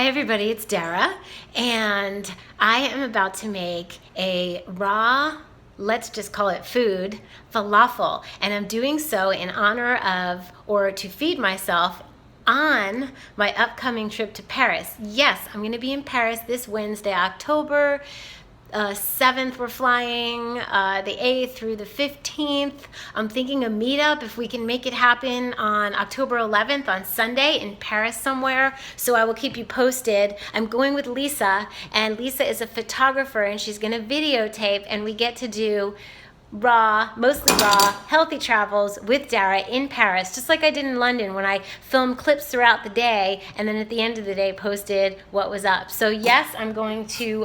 Hi everybody, it's Dara, and I am about to make a raw, let's just call it food, falafel. And I'm doing so in honor of, or to feed myself on my upcoming trip to Paris. Yes, I'm gonna be in Paris this Wednesday, October 7th. We're flying the 8th through the 15th. I'm thinking a meetup if we can make it happen on October 11th on Sunday in Paris somewhere. So I will keep you posted. I'm going with Lisa, and Lisa is a photographer, and she's gonna videotape, and we get to do mostly raw, healthy travels with Dara in Paris, just like I did in London when I filmed clips throughout the day and then at the end of the day posted what was up. So yes, I'm going to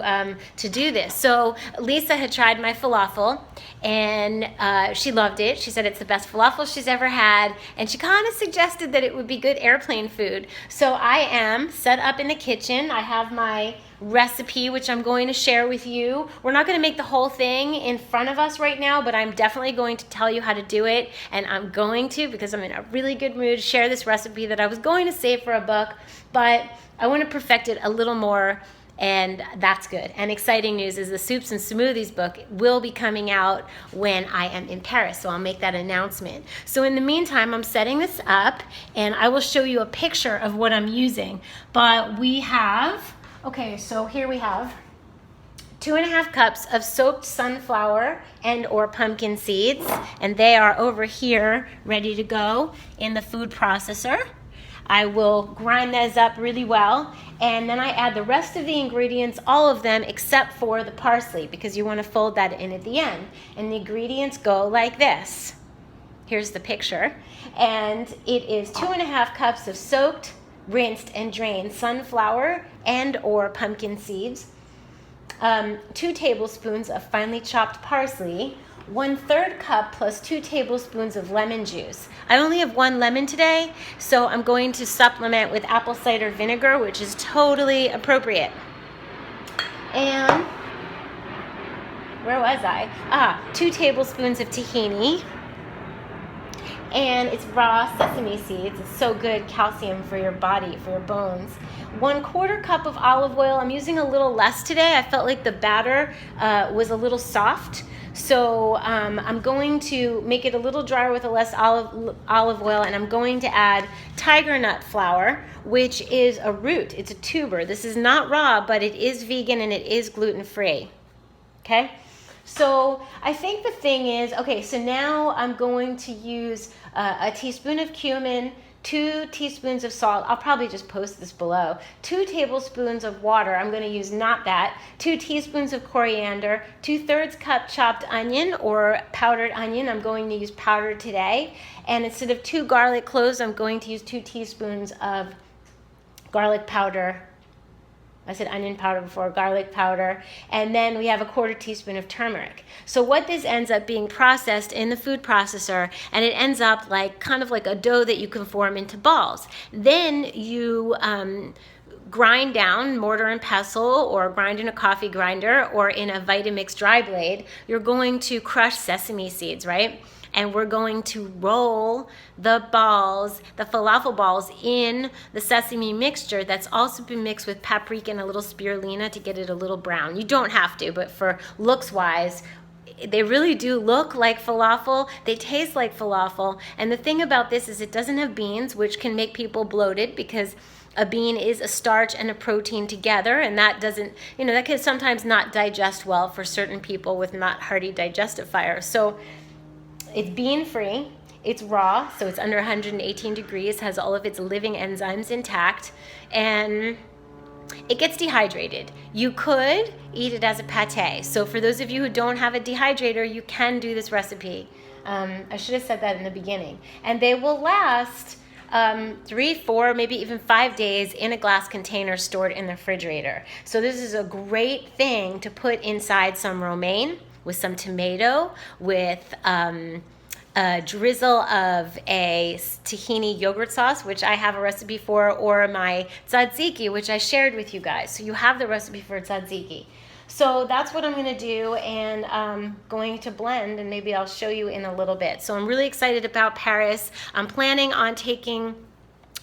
do this. So Lisa had tried my falafel and she loved it. She said it's the best falafel she's ever had, and she kind of suggested that it would be good airplane food. So I am set up in the kitchen. I have my recipe, which I'm going to share with you. We're not going to make the whole thing in front of us right now, but I'm definitely going to tell you how to do it, and I'm going to, because I'm in a really good mood, share this recipe that I was going to save for a book, but I want to perfect it a little more, and that's good. And exciting news is the Soups and Smoothies book will be coming out when I am in Paris, so I'll make that announcement. So in the meantime, I'm setting this up, and I will show you a picture of what I'm using. But we have, okay, so here we have 2.5 cups of soaked sunflower and or pumpkin seeds, and they are over here ready to go in the food processor. I will grind those up really well, and then I add the rest of the ingredients, all of them except for the parsley, because you want to fold that in at the end. And the ingredients go like this. Here's the picture, and it is 2.5 cups of soaked, rinsed and drained sunflower and or pumpkin seeds, 2 tablespoons of finely chopped parsley, 1/3 cup plus 2 tablespoons of lemon juice. I only have 1 lemon today, so I'm going to supplement with apple cider vinegar, which is totally appropriate. And where was I? 2 tablespoons of tahini. And it's raw sesame seeds. It's so good, calcium for your body, for your bones. 1/4 cup of olive oil. I'm using a little less today. I felt like the batter was a little soft. So I'm going to make it a little drier with a less olive oil, and I'm going to add tiger nut flour, which is a root. It's a tuber. This is not raw, but it is vegan and it is gluten-free. Okay? So I think the thing is, okay, so now I'm going to use a teaspoon of cumin, 2 teaspoons of salt. I'll probably just post this below. 2 tablespoons of water. I'm going to use not that. 2 teaspoons of coriander, 2/3 cup chopped onion or powdered onion. I'm going to use powdered today. And instead of 2 garlic cloves, I'm going to use 2 teaspoons of garlic powder. I said onion powder before, garlic powder, and then we have a 1/4 teaspoon of turmeric. So what this ends up being processed in the food processor, and it ends up like kind of like a dough that you can form into balls. Then you grind down mortar and pestle, or grind in a coffee grinder, or in a Vitamix dry blade. You're going to crush sesame seeds, right? And we're going to roll the balls, the falafel balls, in the sesame mixture that's also been mixed with paprika and a little spirulina to get it a little brown. You don't have to, but for looks wise, they really do look like falafel. They taste like falafel. And the thing about this is it doesn't have beans, which can make people bloated, because a bean is a starch and a protein together, and that doesn't, that can sometimes not digest well for certain people with not hearty digestive fire. So it's bean-free, it's raw, so it's under 118 degrees, has all of its living enzymes intact, and it gets dehydrated. You could eat it as a pate. So for those of you who don't have a dehydrator, you can do this recipe. I should have said that in the beginning. And they will last 3, 4, maybe even 5 days in a glass container stored in the refrigerator. So this is a great thing to put inside some romaine, with some tomato, with a drizzle of a tahini yogurt sauce, which I have a recipe for, or my tzatziki, which I shared with you guys. So you have the recipe for tzatziki. So that's what I'm going to do, and I'm going to blend, and maybe I'll show you in a little bit. So I'm really excited about Paris. I'm planning on taking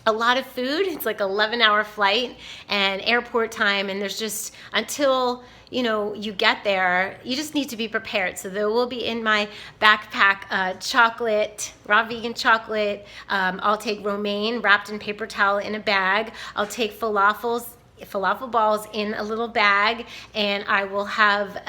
a lot of food. It's like 11-hour flight and airport time, and there's just, until you get there, you just need to be prepared. So there will be in my backpack chocolate, raw vegan chocolate. I'll take romaine wrapped in paper towel in a bag. I'll take falafel balls in a little bag, and I will have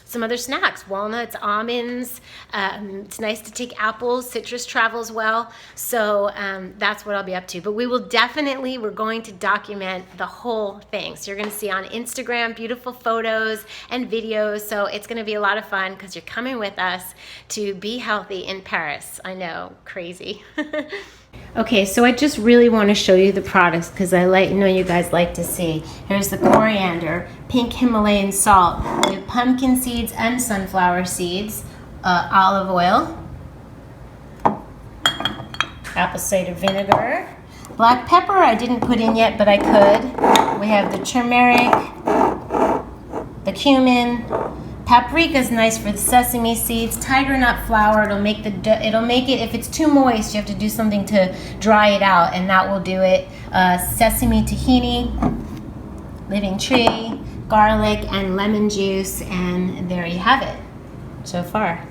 some other snacks, walnuts, almonds. It's nice to take apples. Citrus travels well. So that's what I'll be up to. But we're going to document the whole thing. So you're going to see on Instagram beautiful photos and videos. So it's going to be a lot of fun because you're coming with us to be healthy in Paris. I know, crazy. Okay, so I just really want to show you the products because you guys like to see. Here's the coriander, pink Himalayan salt, we have pumpkin seeds and sunflower seeds, olive oil, apple cider vinegar, black pepper I didn't put in yet, but I could. We have the turmeric, the cumin. Paprika is nice for the sesame seeds. Tiger nut flour, it'll make it, if it's too moist, you have to do something to dry it out, and that will do it. Sesame tahini, living tree, garlic, and lemon juice, and there you have it so far.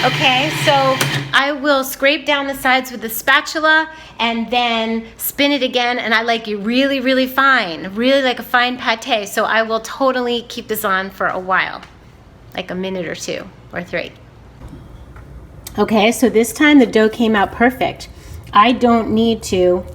Okay, so I will scrape down the sides with a spatula and then spin it again, and I like it really, really fine, really like a fine pate. So I will totally keep this on for a while, like a minute or 2 or 3. Okay, so this time the dough came out perfect. I don't need to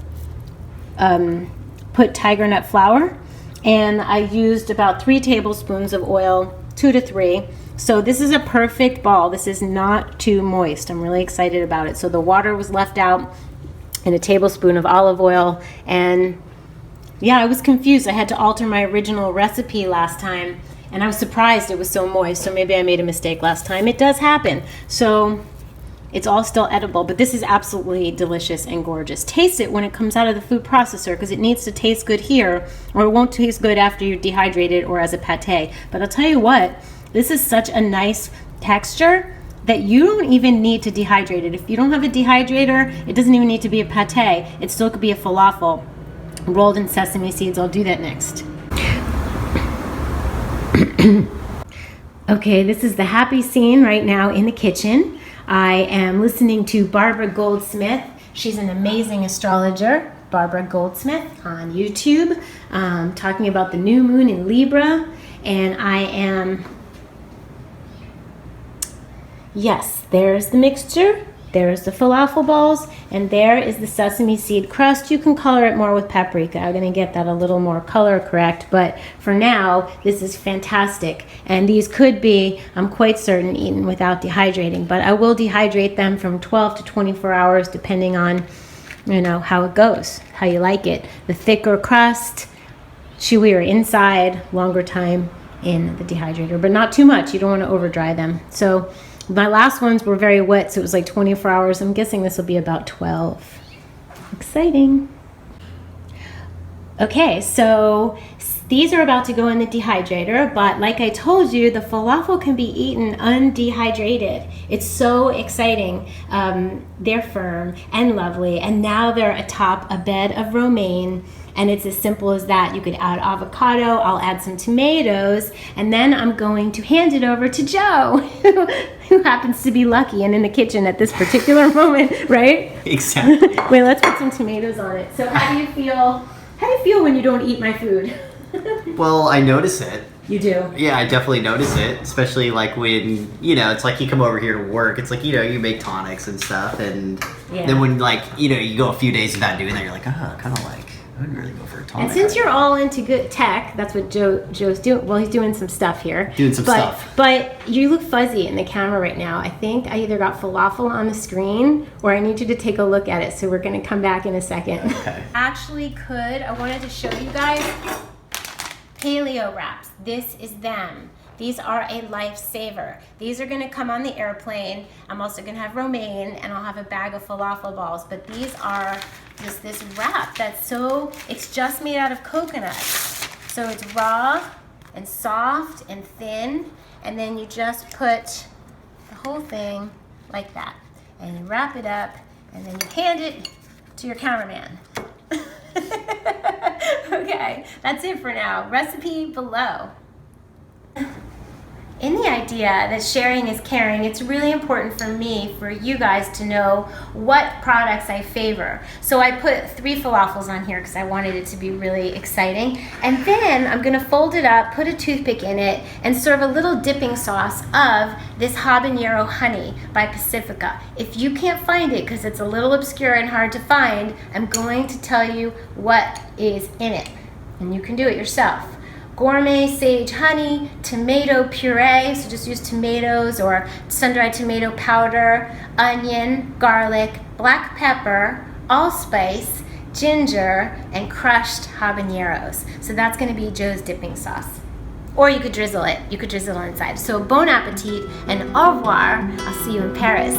put tiger nut flour, and I used about 3 tablespoons of oil, 2 to 3. So this is a perfect ball. This is not too moist. I'm really excited about it. So the water was left out, and a tablespoon of olive oil. And yeah, I was confused. I had to alter my original recipe last time, and I was surprised it was so moist. So maybe I made a mistake last time. It does happen. So it's all still edible, but this is absolutely delicious and gorgeous. Taste it when it comes out of the food processor, because it needs to taste good here, or it won't taste good after you dehydrate it or as a pate. But I'll tell you what, this is such a nice texture that you don't even need to dehydrate it. If you don't have a dehydrator, it doesn't even need to be a pate. It still could be a falafel rolled in sesame seeds. I'll do that next. Okay, this is the happy scene right now in the kitchen. I am listening to Barbara Goldsmith. She's an amazing astrologer, Barbara Goldsmith, on YouTube, talking about the new moon in Libra. And I am... Yes, there's the mixture, there's the falafel balls, and there is the sesame seed crust. You can color it more with paprika. I'm going to get that a little more color correct, but for now, this is fantastic. And these could be, I'm quite certain, eaten without dehydrating, but I will dehydrate them from 12 to 24 hours depending on, how it goes, how you like it. The thicker crust, chewier inside, longer time in the dehydrator, but not too much. You don't want to over dry them. So my last ones were very wet, so it was like 24 hours. I'm guessing this will be about 12. Exciting. Okay, so these are about to go in the dehydrator, but like I told you, the falafel can be eaten undehydrated. It's so exciting. They're firm and lovely, and now they're atop a bed of romaine. And it's as simple as that. You could add avocado, I'll add some tomatoes, and then I'm going to hand it over to Joe, who happens to be lucky and in the kitchen at this particular moment, right? Exactly. Wait, let's put some tomatoes on it. So how do you feel? How do you feel when you don't eat my food? Well, I notice it. You do? Yeah, I definitely notice it, especially like when, it's like you come over here to work, it's like, you make tonics and stuff, and then when you go a few days without doing that, you're like, kind of like, I wouldn't really go for a tonic. And since you're all into good tech, that's what Joe's doing. Well, he's doing some stuff here. But you look fuzzy in the camera right now. I think I either got falafel on the screen or I need you to take a look at it. So we're going to come back in a second. Okay. I wanted to show you guys paleo wraps. This is them. These are a lifesaver. These are gonna come on the airplane. I'm also gonna have romaine, and I'll have a bag of falafel balls, but these are just this wrap it's just made out of coconut. So it's raw and soft and thin, and then you just put the whole thing like that. And you wrap it up, and then you hand it to your cameraman. Okay, that's it for now. Recipe below. In the idea that sharing is caring, it's really important for me, for you guys to know what products I favor. So I put 3 falafels on here because I wanted it to be really exciting. And then I'm gonna fold it up, put a toothpick in it, and serve a little dipping sauce of this habanero honey by Pacifica. If you can't find it because it's a little obscure and hard to find, I'm going to tell you what is in it. And you can do it yourself. Gourmet sage honey, tomato puree, so just use tomatoes or sun-dried tomato powder, onion, garlic, black pepper, allspice, ginger, and crushed habaneros. So that's gonna be Joe's dipping sauce. Or you could drizzle it. You could drizzle it inside. So bon appetit and au revoir. I'll see you in Paris.